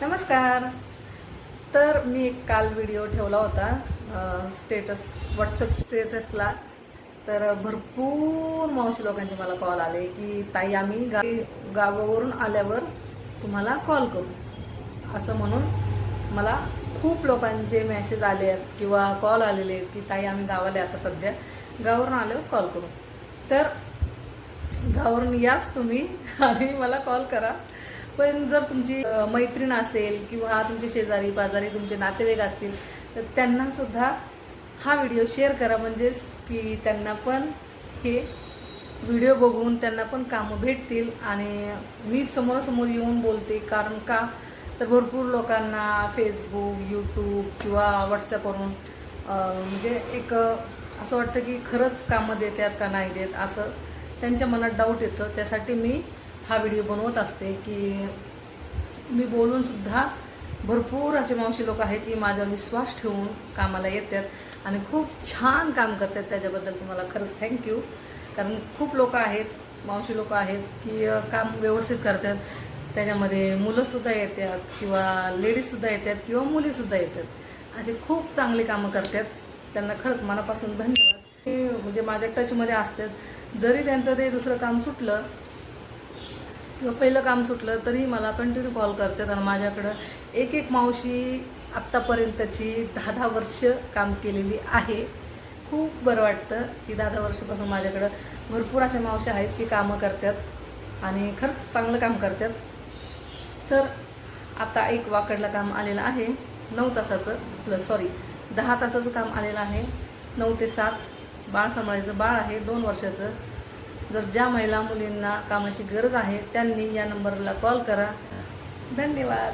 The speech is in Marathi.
नमस्कार. तर मी एक काल व्हिडिओ ठेवला होता स्टेटस, व्हॉट्सअप स्टेटसला. तर भरपूर मावशी लोकांचे मला कॉल आले की ताई आम्ही गावावरून आल्यावर तुम्हाला कॉल करू, असं म्हणून मला खूप लोकांचे मेसेज आले आहेत किंवा कॉल आलेले आहेत की ताई आम्ही गावाला आता सध्या गावावरून आल्यावर कॉल करू. तर गावावरून याच तुम्ही आणि मला कॉल करा. पण जर तुमची मैत्रीण असेल किंवा तुमचे शेजारी पाजारी तुमचे नातेवाईक असतील तर त्यांना सुद्धा हा व्हिडिओ शेअर करा, म्हणजेच की त्यांना पण हे व्हिडिओ बघून त्यांना पण कामं भेटतील. आणि मी समोरासमोर येऊन बोलते कारण का तर भरपूर लोकांना फेसबुक, यूट्यूब किंवा व्हॉट्सअपवरून म्हणजे एक असं वाटतं की खरंच कामं देतात का नाही देत, असं त्यांच्या मनात डाऊट येतं. त्यासाठी मी हा व्हिडिओ बनवत असते की मी बोलून सुद्धा भरपूर असे मावशी लोक आहेत की माझ्यावर विश्वास ठेवून कामाला येतात आणि खूप छान काम करतात. त्याच्याबद्दल तुम्हाला खरंच थँक्यू. कारण खूप लोक आहेत, मावशी लोक आहेत की काम व्यवस्थित करतात. त्याच्यामध्ये मुलंसुद्धा येतात किंवा लेडीजसुद्धा येतात किंवा मुलीसुद्धा येतात, असे खूप चांगली कामं करतात. त्यांना खरंच मनापासून धन्यवाद. ते म्हणजे माझ्या टचमध्ये असतात. जरी त्यांचं ते दुसरं काम सुटलं किंवा पहिलं काम सुटलं तरी मला कंटिन्यू कॉल करतात. आणि माझ्याकडं एक मावशी आत्तापर्यंतची 10 वर्ष काम केलेली आहे. खूप बरं वाटतं की 10 वर्षापासून माझ्याकडं भरपूर अशा मावशी आहेत की कामं करतात आणि खरंच चांगलं काम करतात. तर आता एक वाकडला काम आलेलं आहे 9 तासाचं, सॉरी 10 तासाचं काम आलेलं आहे. 9 ते 7 बाळ सांभाळायचं. बाळ आहे 2 वर्षाचं. जर ज्या महिला मुलींना कामाची गरज आहे त्यांनी या नंबरला कॉल करा. धन्यवाद.